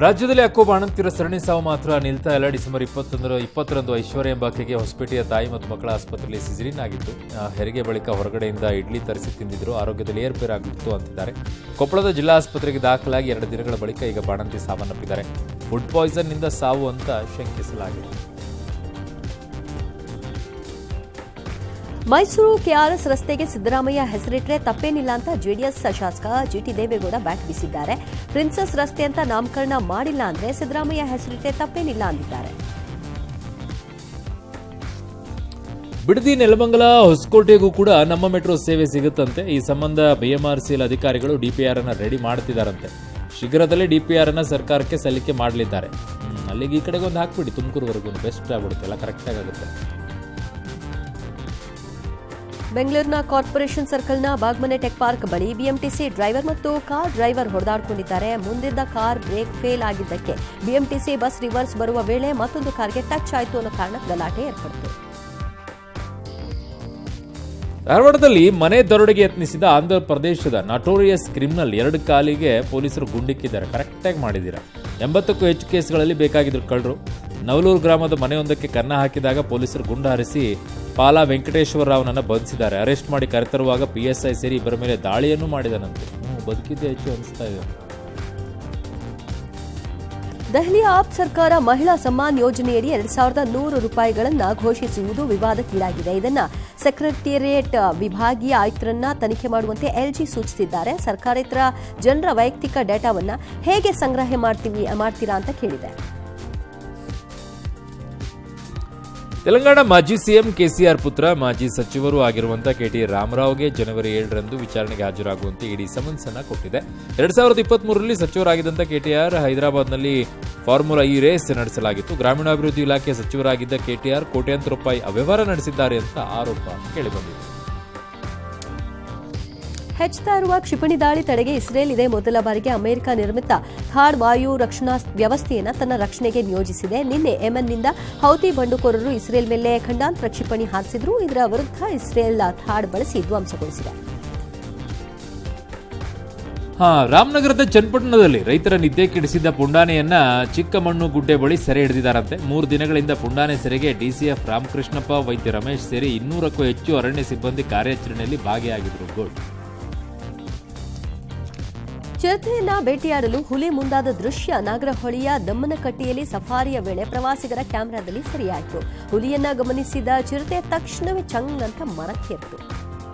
ರಾಜ್ಯದಲ್ಲಿ ಯಾಕೋ ಬಾಣಂತಿಯರ ಸರಣಿ ಸಾವು ಮಾತ್ರ ನಿಲ್ತಾ ಇಲ್ಲ. ಡಿಸೆಂಬರ್ 20ರಂದು ಐಶ್ವರ್ಯ ಎಂಬಾಕೆಗೆ ಹೊಸಪೇಟೆಯ ತಾಯಿ ಮತ್ತು ಮಕ್ಕಳ ಆಸ್ಪತ್ರೆಯಲ್ಲಿ ಸಿಸೇರಿಯನ್ ಆಗಿತ್ತು. ಹೆರಿಗೆ ಬಳಿಕ ಹೊರಗಡೆಯಿಂದ ಇಡ್ಲಿ ತರಿಸಿ ತಿಂದಿದ್ರು. ಆರೋಗ್ಯದಲ್ಲಿ ಏರ್ಪೇರಾಗಿತ್ತು ಅಂತಿದ್ದಾರೆ. ಕೊಪ್ಪಳದ ಜಿಲ್ಲಾ ಆಸ್ಪತ್ರೆಗೆ ದಾಖಲಾಗಿ 2 ದಿನಗಳ ಬಳಿಕ ಈಗ ಬಾಣಂತಿ ಸಾವನ್ನಪ್ಪಿದ್ದಾರೆ. ಫುಡ್ ಪಾಯ್ಸನ್ ನಿಂದ ಸಾವು ಅಂತ ಶಂಕಿಸಲಾಗಿದೆ. ಮೈಸೂರು ಕೆಆರ್ಎಸ್ ರಸ್ತೆಗೆ ಸಿದ್ದರಾಮಯ್ಯ ಹೆಸರಿಟ್ಟರೆ ತಪ್ಪೇನಿಲ್ಲ ಅಂತ ಜೆಡಿಎಸ್ ಶಾಸಕ ಜಿಟಿ ದೇವೇಗೌಡ ಬ್ಯಾಟ್ ಬೀಸಿದ್ದಾರೆ. ಪ್ರಿನ್ಸಸ್ ರಸ್ತೆ ಅಂತ ನಾಮಕರಣ ಮಾಡಿಲ್ಲ ಅಂದ್ರೆ ಸಿದ್ದರಾಮಯ್ಯ ಹೆಸರಿಟ್ಟರೆ ತಪ್ಪೇನಿಲ್ಲ ಅಂದಿದ್ದಾರೆ. ಬಿಡದಿ, ನೆಲಮಂಗಲ, ಹೊಸಕೋಟೆಗೂ ಕೂಡ ನಮ್ಮ ಮೆಟ್ರೋ ಸೇವೆ ಸಿಗುತ್ತಂತೆ. ಈ ಸಂಬಂಧ ಬಿಎಂಆರ್ಸಿಎಲ್ ಅಧಿಕಾರಿಗಳು ಡಿಪಿಆರ್ ಅನ್ನು ರೆಡಿ ಮಾಡುತ್ತಿದ್ದಾರಂತೆ. ಶೀಘ್ರದಲ್ಲೇ ಡಿಪಿಆರ್ ಅನ್ನು ಸರ್ಕಾರಕ್ಕೆ ಸಲ್ಲಿಕೆ ಮಾಡಲಿದ್ದಾರೆ. ಅಲ್ಲಿಗೆ ಈ ಕಡೆಗೆ ಒಂದು ಹಾಕ್ಬಿಡಿ, ತುಮಕೂರುವರೆಗೂ ಬೆಸ್ಟ್ ಆಗ್ಬಿಡುತ್ತೆ, ಎಲ್ಲ ಕರೆಕ್ಟಾಗಿ ಆಗುತ್ತೆ. ಬೆಂಗಳೂರಿನ ಕಾರ್ಪೊರೇಷನ್ ಸರ್ಕಲ್ನ ಬಾಗ್ಮನೆ ಟೆಕ್ ಪಾರ್ಕ್ ಬಳಿ ಬಿಎಂಟಿಸಿ ಡ್ರೈವರ್ ಮತ್ತು ಕಾರ್ ಡ್ರೈವರ್ ಹೊಡೆದಾಡಿಕೊಂಡಿದ್ದಾರೆ. ಮುಂದಿದ್ದ ಕಾರ್ ಬ್ರೇಕ್ ಫೇಲ್ ಆಗಿದ್ದಕ್ಕೆ ಬಿಎಂಟಿಸಿ ಬಸ್ ರಿವರ್ಸ್ ಬರುವ ವೇಳೆ ಮತ್ತೊಂದು ಕಾರ್ಗೆ ಟಚ್ ಆಯಿತು ಅನ್ನೋ ಕಾರಣಕ್ಕೆ ಗಲಾಟೆ ಏರ್ಪಡಿತು. ಧಾರವಾಡದಲ್ಲಿ ಮನೆ ದರೋಡೆಗೆ ಯತ್ನಿಸಿದ ಆಂಧ್ರ ಪ್ರದೇಶದ ನಾಟೋರಿಯಸ್ ಕ್ರಿಮಿನಲ್ 2 ಕಾಲಿಗೆ ಪೊಲೀಸರು ಗುಂಡಿಕ್ಕಿದ್ದಾರೆ. ಕರೆಕ್ಟಾಗಿ ಮಾಡಿದ್ದೀರಾ. 80ಕ್ಕೂ ಹೆಚ್ಚು ಕೇಸ್ಗಳಲ್ಲಿ ಬೇಕಾಗಿದ್ರು ಕಳ್ಳರು. ನವಲೂರು ಗ್ರಾಮದ ಮನೆಯೊಂದಕ್ಕೆ ಕನ್ನ ಹಾಕಿದಾಗ ಪೊಲೀಸರು ಗುಂಡು ಹಾರಿಸಿ ಪಾಲಾ ವೆಂಕಟೇಶ್ವರ ರಾವ್ನನ್ನು ಬಂಧಿಸಿದ್ದಾರೆ. ಅರೆಸ್ಟ್ ಮಾಡಿ ಕರೆತರುವಾಗ ಪಿಎಸ್ಐ ಸೇರಿ ಇಬ್ಬರ ಮೇಲೆ ದಾಳಿಯನ್ನು ಮಾಡಿದನಂತೆ. ಬದುಕಿದ್ದೇ ಹೆಚ್ಚು ಅನಿಸ್ತಾ ಇದೆ. ದೆಹಲಿಯ ಆಪ್ ಸರ್ಕಾರ ಮಹಿಳಾ ಸಮ್ಮಾನ್ ಯೋಜನೆಯಡಿ 2100 ರೂಪಾಯಿಗಳನ್ನು ಘೋಷಿಸುವುದು ವಿವಾದಕ್ಕೀಡಾಗಿದೆ. ಇದನ್ನು ಸೆಕ್ರೆಟೇರಿಯೇಟ್ ವಿಭಾಗೀಯ ಆಯುಕ್ತರನ್ನ ತನಿಖೆ ಮಾಡುವಂತೆ ಎಲ್ಜಿ ಸೂಚಿಸಿದ್ದಾರೆ. ಸರ್ಕಾರೇತರ ಜನರ ವೈಯಕ್ತಿಕ ಡೇಟಾವನ್ನು ಹೇಗೆ ಸಂಗ್ರಹ ಮಾಡ್ತೀರಾ ಅಂತ ಕೇಳಿದೆ. ತೆಲಂಗಾಣ ಮಾಜಿ ಸಿಎಂ ಕೆಸಿಆರ್ ಪುತ್ರ, ಮಾಜಿ ಸಚಿವರು ಆಗಿರುವಂತಹ ಕೆಟಿ ರಾಮರಾವ್ಗೆ ಜನವರಿ 7ರಂದು ವಿಚಾರಣೆಗೆ ಹಾಜರಾಗುವಂತೆ ಇಡಿ ಸಮನ್ಸ್ ಅನ್ನು ಕೊಟ್ಟಿದೆ. 2023ರಲ್ಲಿ ಸಚಿವರಾಗಿದ್ದಂಥ ಕೆಟಿಆರ್ ಹೈದರಾಬಾದ್ನಲ್ಲಿ ಫಾರ್ಮುಲಾ ಇ ರೇಸ್ ನಡೆಸಲಾಗಿತ್ತು. ಗ್ರಾಮೀಣಾಭಿವೃದ್ಧಿ ಇಲಾಖೆ ಸಚಿವರಾಗಿದ್ದ ಕೆಟಿಆರ್ ಕೋಟ್ಯಾಂತರ ರೂಪಾಯಿ ಅವ್ಯವಹಾರ ನಡೆಸಿದ್ದಾರೆ ಅಂತ ಆರೋಪ ಕೇಳಿಬಂದಿದೆ. ಹೆಚ್ಚುತ್ತಾ ಇರುವ ಕ್ಷಿಪಣಿ ದಾಳಿ ತಡೆಗೆ ಇಸ್ರೇಲ್ ಇದೇ ಮೊದಲ ಬಾರಿಗೆ ಅಮೆರಿಕ ನಿರ್ಮಿತ ಥಾಡ್ ವಾಯು ರಕ್ಷಣಾ ವ್ಯವಸ್ಥೆಯನ್ನು ತನ್ನ ರಕ್ಷಣೆಗೆ ನಿಯೋಜಿಸಿದೆ. ನಿನ್ನೆ ಯೆಮೆನ್ನಿಂದ ಹೌತಿ ಬಂಡುಕೋರರು ಇಸ್ರೇಲ್ ಮೇಲೆ ಖಂಡಾಂತರ ಕ್ಷಿಪಣಿ ಹಾರಿಸಿದ್ರು. ಇದರ ವಿರುದ್ಧ ಇಸ್ರೇಲ್ ಥಾಡ್ ಬಳಸಿ ಧ್ವಂಸಗೊಳಿಸಿದೆ. ರಾಮನಗರದ ಚನ್ನಪಟ್ಟಣದಲ್ಲಿ ರೈತರ ನಿದ್ದೆ ಕೆಡಿಸಿದ್ದ ಪುಂಡಾನೆಯನ್ನ ಚಿಕ್ಕಮಣ್ಣು ಗುಡ್ಡೆ ಬಳಿ ಸೆರೆ ಹಿಡಿದಿದ್ದಾರಂತೆ. 3 ದಿನಗಳಿಂದ ಪುಂಡಾನೆ ಸೆರೆಗೆ ಡಿಸಿಎಫ್ ರಾಮಕೃಷ್ಣಪ್ಪ, ವೈದ್ಯ ರಮೇಶ್ ಸೇರಿ 200ಕ್ಕೂ ಹೆಚ್ಚು ಅರಣ್ಯ ಸಿಬ್ಬಂದಿ ಕಾರ್ಯಾಚರಣೆಯಲ್ಲಿ ಭಾಗಿಯಾಗಿದ್ರು. ಚಿರತೆಯನ್ನ ಬೇಟೆಯಾಡಲು ಹುಲಿ ಮುಂದಾದ ದೃಶ್ಯ ನಾಗರಹೊಳಿಯ ದಮ್ಮನಕಟ್ಟೆಯಲ್ಲಿ ಸಫಾರಿಯ ವೇಳೆ ಪ್ರವಾಸಿಗರ ಕ್ಯಾಮೆರಾದಲ್ಲಿ ಸೆರೆಯಾಯಿತು. ಹುಲಿಯನ್ನ ಗಮನಿಸಿದ ಚಿರತೆ ತಕ್ಷಣವೇ ಚಂಗ್ ಅಂತ ಮರಕ್ಕೇರಿತು.